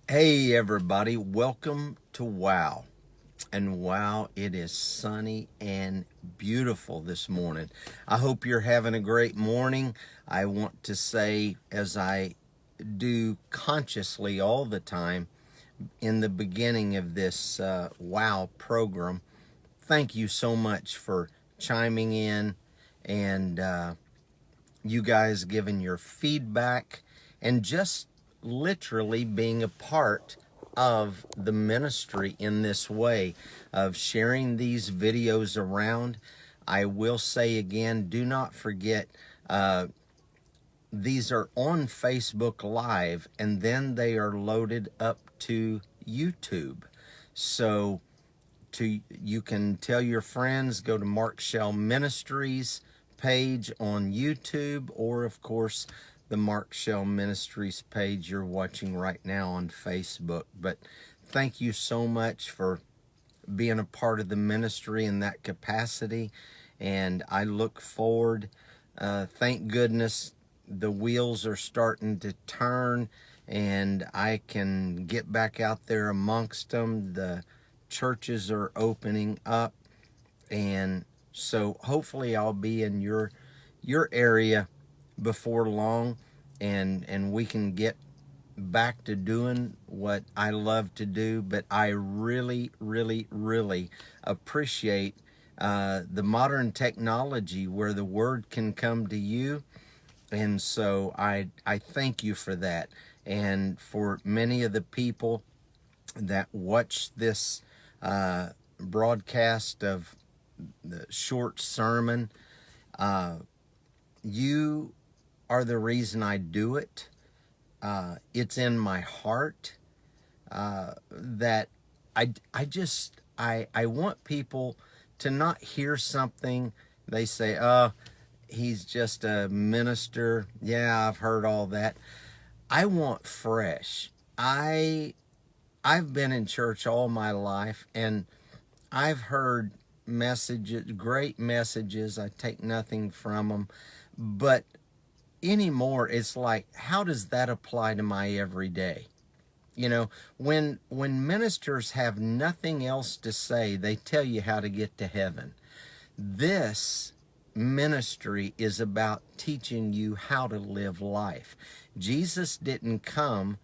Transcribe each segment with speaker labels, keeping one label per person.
Speaker 1: Hey everybody, welcome to Wow. And wow, it is sunny and beautiful this morning. I hope you're having a great morning. I want to say, as I do consciously all the time in the beginning of this Wow program, thank you so much for chiming in and you guys giving your feedback and just literally being a part of the ministry in this way of sharing these videos around. I will say again, do not forget, these are on Facebook Live and then they are loaded up to YouTube. So you can tell your friends, go to Mark Shell Ministries page on YouTube, or of course the Mark Shell Ministries page you're watching right now on Facebook. But thank you so much for being a part of the ministry in that capacity, and I look forward. Thank goodness the wheels are starting to turn and I can get back out there amongst them. The churches are opening up, and so hopefully I'll be in your area before long, and we can get back to doing what I love to do. But I really, really, really appreciate the modern technology where the word can come to you. And so I thank you for that. And for many of the people that watch this broadcast of the short sermon, you are the reason I do it. It's in my heart that I want people to not hear something they say, oh, he's just a minister. Yeah, I've heard all that. I want fresh. I've been in church all my life and I've heard messages, great messages. I take nothing from them. But anymore, it's like, how does that apply to my everyday? You know, when ministers have nothing else to say, they tell you how to get to heaven. This ministry is about teaching you how to live life. Jesus didn't come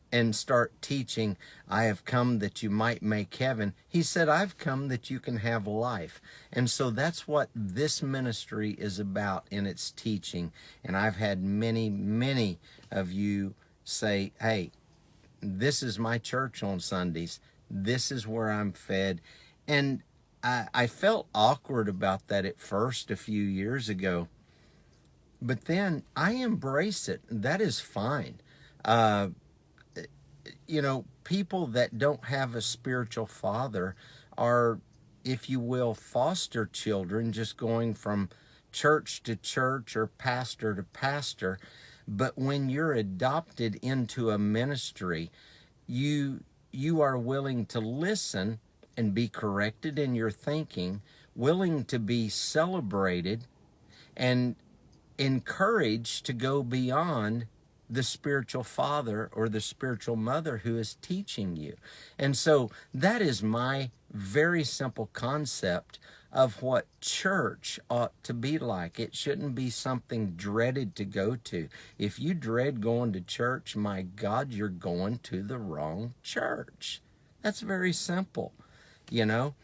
Speaker 1: and start teaching, I have come that you might make heaven. He said, I've come that you can have life. And so that's what this ministry is about in its teaching. And I've had many, many of you say, hey, this is my church on Sundays. This is where I'm fed. And I felt awkward about that at first a few years ago. But then I embrace it. That is fine. Uh, people that don't have a spiritual father are, if you will, foster children just going from church to church or pastor to pastor. But when you're adopted into a ministry, you you are willing to listen and be corrected in your thinking, willing to be celebrated and encouraged to go beyond the spiritual father or the spiritual mother who is teaching you. And so that is my very simple concept of what church ought to be like. It shouldn't be something dreaded to go to. If you dread going to church, my God, you're going to the wrong church. That's very simple, you know?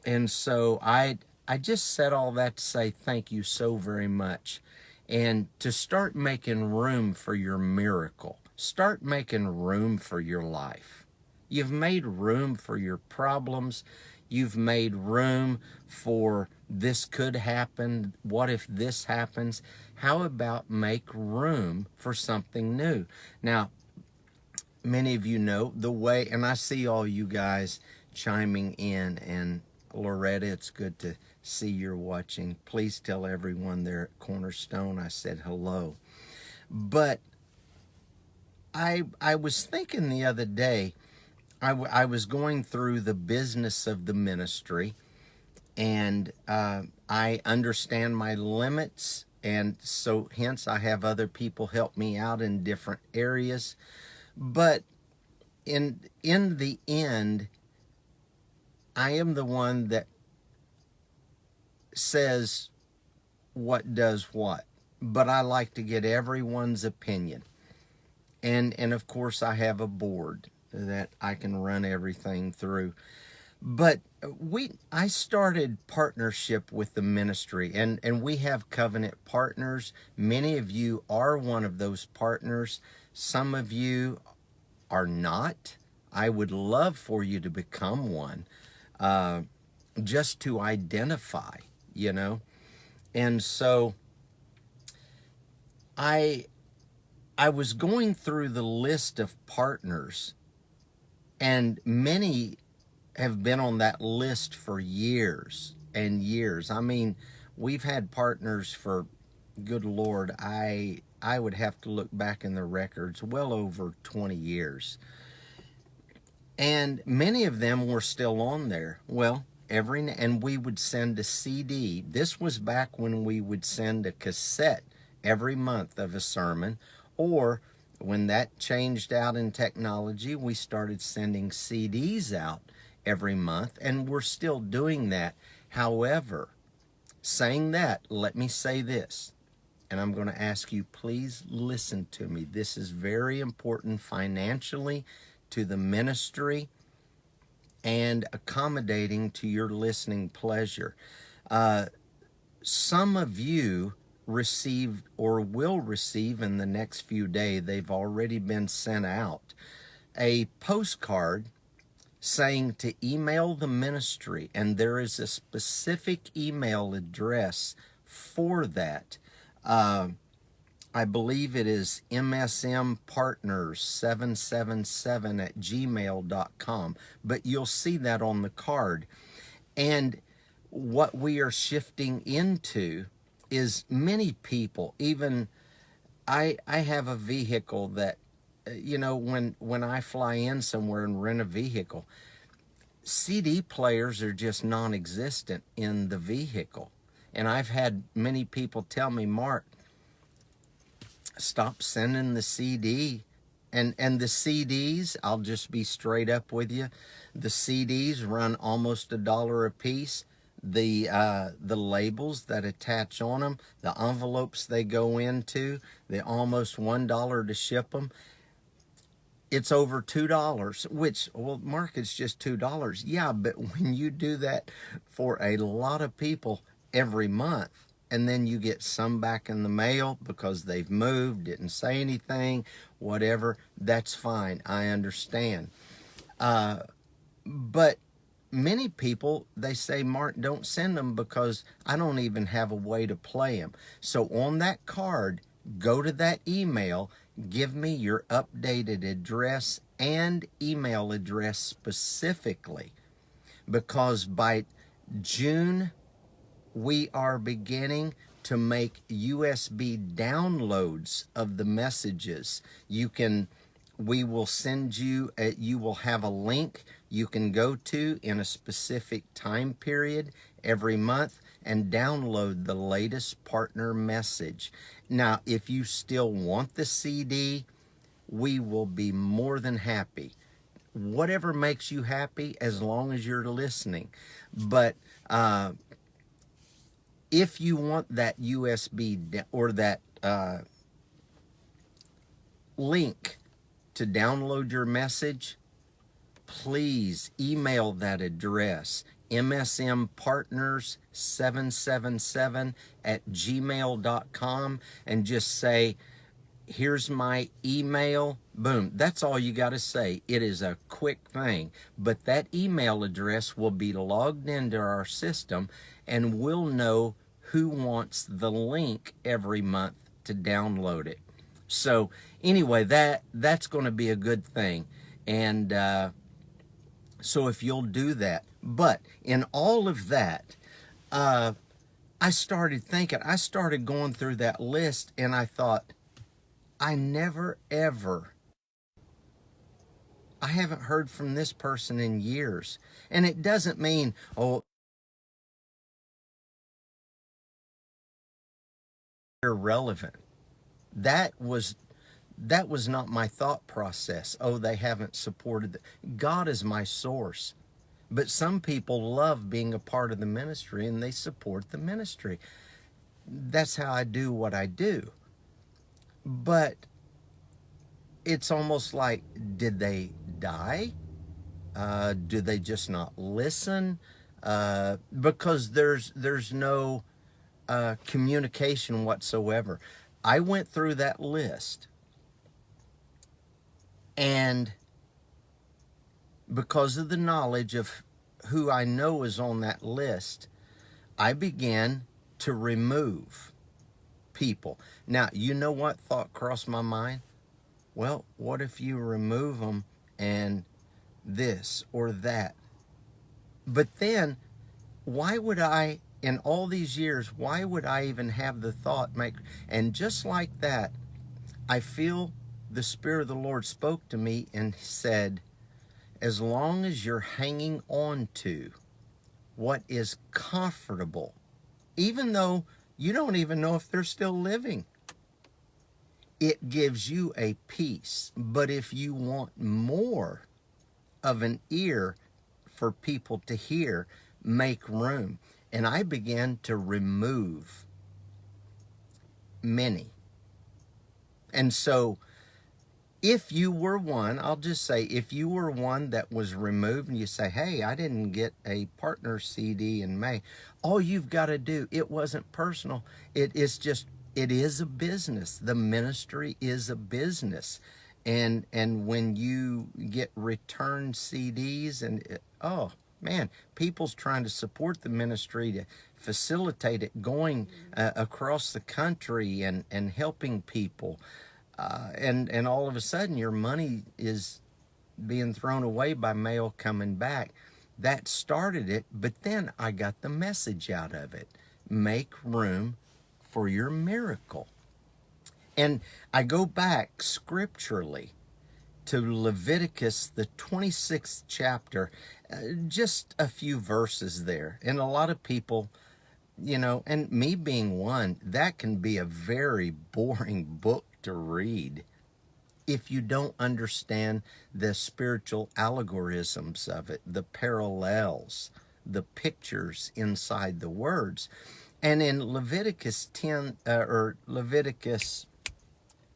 Speaker 1: And so I just said all that to say thank you so very much. And to start making room for your miracle. Start making room for your life. You've made room for your problems. You've made room for this could happen. What if this happens? How about make room for something new? Now, many of you know the way, and I see all you guys chiming in. And Loretta, it's good to see you're watching. Please tell everyone there at Cornerstone I said hello. But I was thinking the other day, I was going through the business of the ministry, and I understand my limits, and so hence I have other people help me out in different areas. But in the end, I am the one that says what does what, but I like to get everyone's opinion. And of course I have a board that I can run everything through. But I started partnership with the ministry, and we have covenant partners. Many of you are one of those partners. Some of you are not. I would love for you to become one, just to identify, you know. And so I I was going through the list of partners, and many have been on that list for years and years. I mean, we've had partners for, good Lord, I would have to look back in the records, well over 20 years. And many of them were still on there. Well, and we would send a CD. This was back when we would send a cassette every month of a sermon, or when that changed out in technology, we started sending CDs out every month, and we're still doing that. However, saying that, let me say this, and I'm going to ask you, please listen to me. This is very important financially to the ministry and accommodating to your listening pleasure. Some of you received or will receive in the next few days, they've already been sent out, a postcard saying to email the ministry, and there is a specific email address for that. I believe it is msmpartners777@gmail.com, but you'll see that on the card. And what we are shifting into is many people, even I have a vehicle that, when I fly in somewhere and rent a vehicle, CD players are just non-existent in the vehicle. And I've had many people tell me, Mark, stop sending the CD. And the CDs, I'll just be straight up with you, the CDs run almost $1 a piece. The labels that attach on them, the envelopes they go into, they're almost $1 to ship them. It's over $2, which, well, Mark, it's just $2. Yeah, but when you do that for a lot of people every month, and then you get some back in the mail because they've moved, didn't say anything, whatever, that's fine. I understand. But many people, they say, Mark, don't send them because I don't even have a way to play them. So on that card, go to that email, give me your updated address and email address specifically, because by June, we are beginning to make USB downloads of the messages. We will send you, you will have a link you can go to in a specific time period every month and download the latest partner message. Now, if you still want the CD, we will be more than happy. Whatever makes you happy, as long as you're listening. But if you want that USB or that link to download your message, please email that address, msmpartners777@gmail.com, and just say, here's my email. Boom. That's all you got to say. It is a quick thing, but that email address will be logged into our system, and we'll know who wants the link every month to download it. So anyway, that's going to be a good thing. And so if you'll do that. But in all of that, I started thinking, I started going through that list, and I thought, I haven't heard from this person in years. And it doesn't mean, oh, irrelevant. That was That was not my thought process. Oh, they haven't supported. God is my source. But some people love being a part of the ministry and they support the ministry. That's how I do what I do. But it's almost like, did they die? Do they just not listen? Because there's no communication whatsoever. I went through that list, and because of the knowledge of who I know is on that list, I began to remove people. Now, you know what thought crossed my mind? Well, what if you remove them and this or that? But then, why would I, in all these years, why would I even have the thought and just like that, I feel the Spirit of the Lord spoke to me and said, as long as you're hanging on to what is comfortable, even though you don't even know if they're still living, it gives you a peace. But if you want more of an ear for people to hear, make room. And I began to remove many. And so if you were one, I'll just say, if you were one that was removed and you say, hey, I didn't get a partner CD in May, all you've got to do, it wasn't personal. It is a business. The ministry is a business. And when you get returned CDs oh man, people's trying to support the ministry to facilitate it going across the country and helping people. And all of a sudden your money is being thrown away by mail coming back. That started it, but then I got the message out of it. Make room for your miracle. And I go back scripturally to Leviticus, the 26th chapter, just a few verses there. And a lot of people, and me being one, that can be a very boring book to read if you don't understand the spiritual allegorisms of it, the parallels, the pictures inside the words. And in Leviticus 10, or Leviticus,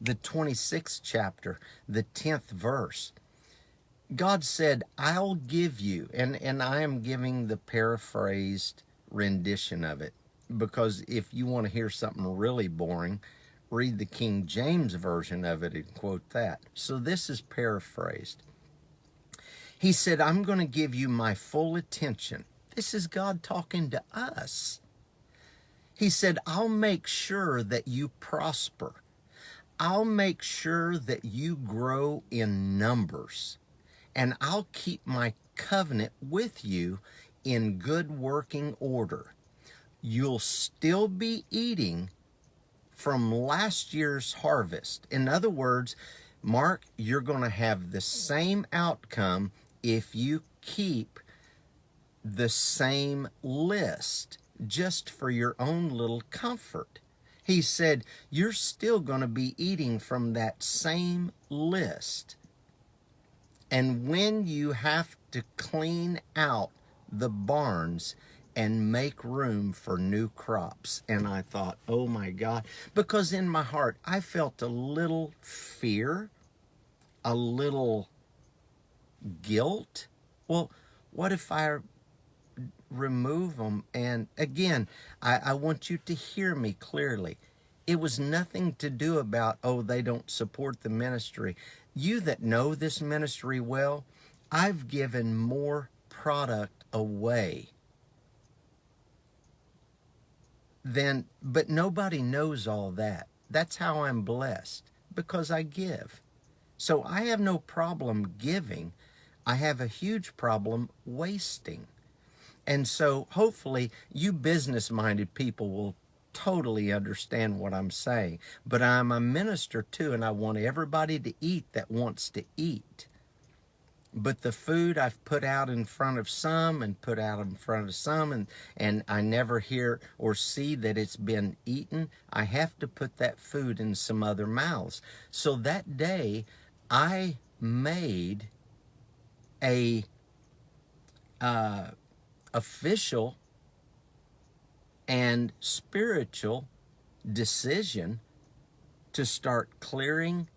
Speaker 1: the 26th chapter, the 10th verse, God said, I'll give you, and I am giving the paraphrased rendition of it, because if you want to hear something really boring, read the King James version of it and quote that. So this is paraphrased. He said, I'm going to give you my full attention. This is God talking to us. He said, I'll make sure that you prosper. I'll make sure that you grow in numbers. And I'll keep my covenant with you in good working order. You'll still be eating from last year's harvest. In other words, Mark, you're going to have the same outcome if you keep the same list just for your own little comfort. He said, you're still going to be eating from that same list. And when you have to clean out the barns and make room for new crops. And I thought, oh my God, because in my heart, I felt a little fear, a little guilt. Well, what if I remove them? And again, I want you to hear me clearly. It was nothing to do about, oh, they don't support the ministry. You that know this ministry well, I've given more product away but nobody knows all that. That's how I'm blessed, because I give. So I have no problem giving. I have a huge problem wasting. And so hopefully you business-minded people will totally understand what I'm saying. But I'm a minister too, and I want everybody to eat that wants to eat. But the food I've put out in front of some and put out in front of some, and I never hear or see that it's been eaten. I have to put that food in some other mouths. So that day, I made a official and spiritual decision to start clearing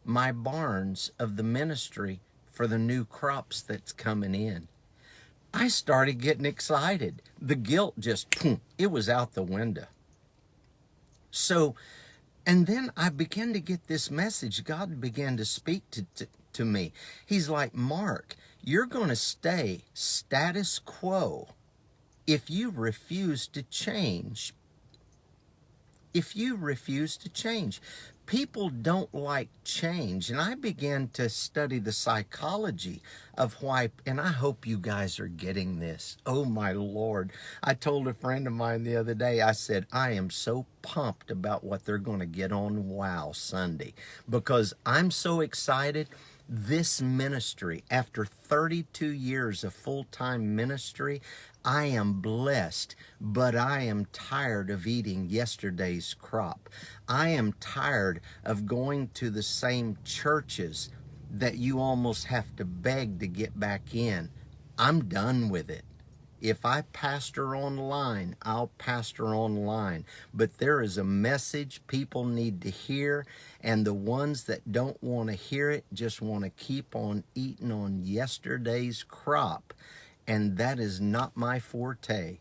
Speaker 1: my barns of the ministry for the new crops that's coming in. I started getting excited. The guilt just, boom, it was out the window. So, and then I began to get this message. God began to speak to me. He's like, Mark, you're going to stay status quo if you refuse to change. If you refuse to change. People don't like change. And I began to study the psychology of why, and I hope you guys are getting this. Oh my Lord. I told a friend of mine the other day, I said, I am so pumped about what they're going to get on Wow Sunday, because I'm so excited. This ministry, after 32 years of full-time ministry, I am blessed, but I am tired of eating yesterday's crop. I am tired of going to the same churches that you almost have to beg to get back in. I'm done with it. If I pastor online, I'll pastor online. But there is a message people need to hear, and the ones that don't want to hear it just want to keep on eating on yesterday's crop. And that is not my forte.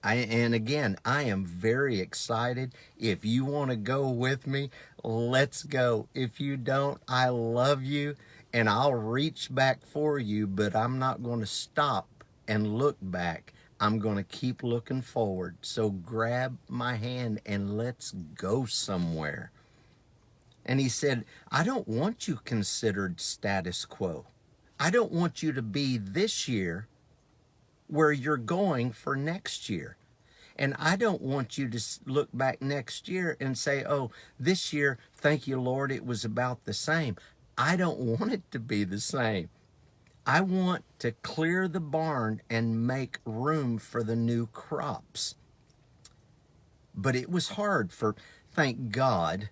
Speaker 1: And again, I am very excited. If you want to go with me, let's go. If you don't, I love you, and I'll reach back for you, but I'm not going to stop and look back. I'm going to keep looking forward. So grab my hand and let's go somewhere. And he said, I don't want you considered status quo. I don't want you to be this year where you're going for next year. And I don't want you to look back next year and say, oh, this year, thank you, Lord, it was about the same. I don't want it to be the same. I want to clear the barn and make room for the new crops. But it was hard thank God,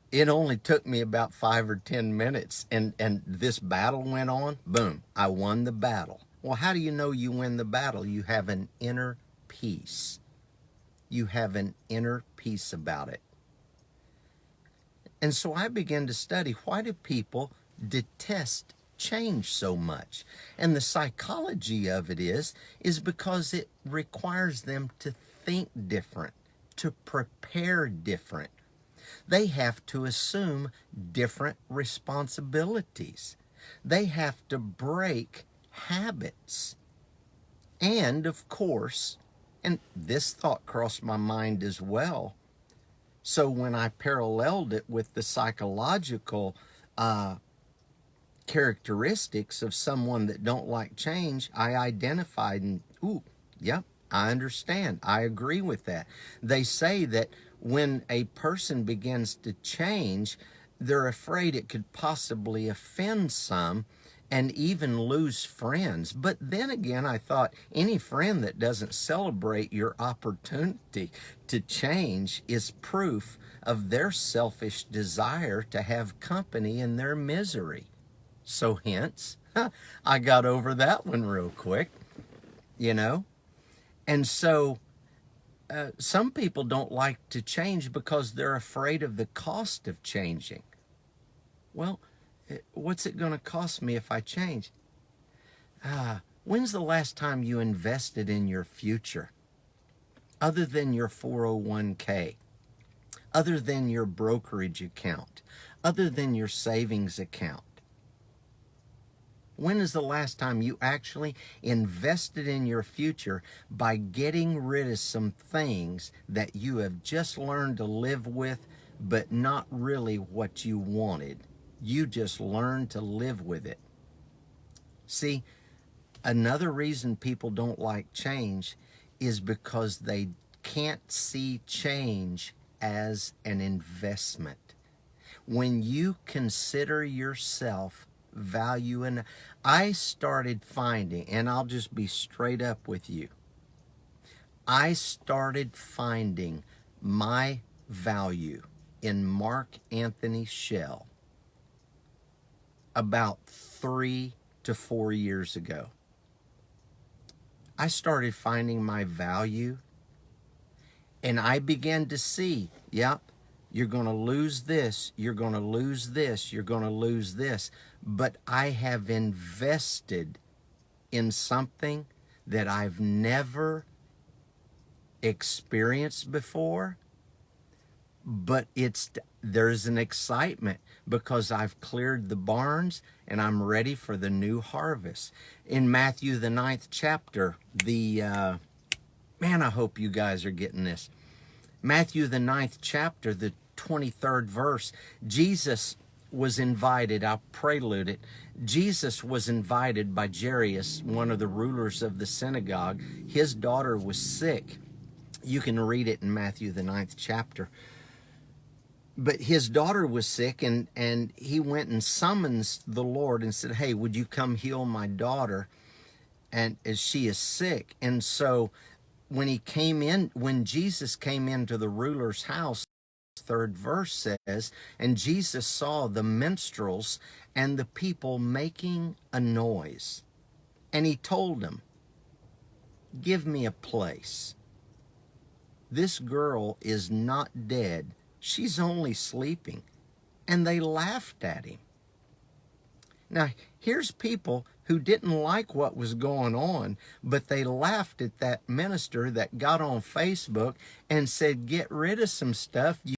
Speaker 1: it only took me about 5 or 10 minutes, and this battle went on. Boom, I won the battle. Well, how do you know you win the battle? You have an inner peace. You have an inner peace about it. And so I began to study, why do people detest change so much? And the psychology of it is because it requires them to think different, to prepare different. They have to assume different responsibilities. They have to break habits. And of course, and this thought crossed my mind as well. So when I paralleled it with the psychological characteristics of someone that don't like change, I identified and, yep, I understand. I agree with that. They say that when a person begins to change, they're afraid it could possibly offend some and even lose friends. But then again, I thought any friend that doesn't celebrate your opportunity to change is proof of their selfish desire to have company in their misery. So hence, I got over that one real quick, you know. And so some people don't like to change because they're afraid of the cost of changing. Well, what's it going to cost me if I change? When's the last time you invested in your future? Other than your 401k, other than your brokerage account, other than your savings account. When is the last time you actually invested in your future by getting rid of some things that you have just learned to live with, but not really what you wanted? You just learned to live with it. See, another reason people don't like change is because they can't see change as an investment. When you consider yourself value. And I started finding, and I'll just be straight up with you, I started finding my value in Mark Anthony Shell about 3 to 4 years ago. I started finding my value, and I began to see, yep, you're going to lose this, you're going to lose this, you're going to lose this. But I have invested in something that I've never experienced before, but there's an excitement because I've cleared the barns and I'm ready for the new harvest. In Matthew the 9th chapter, man, I hope you guys are getting this. Matthew the 9th chapter, the 23rd verse, Jesus was invited, I'll prelude it. Jesus was invited by Jairus, one of the rulers of the synagogue. His daughter was sick. You can read it in Matthew the 9th chapter. But his daughter was sick, and he went and summons the Lord and said, hey, would you come heal my daughter? And as she is sick. And so when Jesus came into the ruler's house, 3rd verse says, and Jesus saw the minstrels and the people making a noise. And he told them, give me a place. This girl is not dead. She's only sleeping. And they laughed at him. Now, here's people who didn't like what was going on, but they laughed at that minister that got on Facebook and said, get rid of some stuff.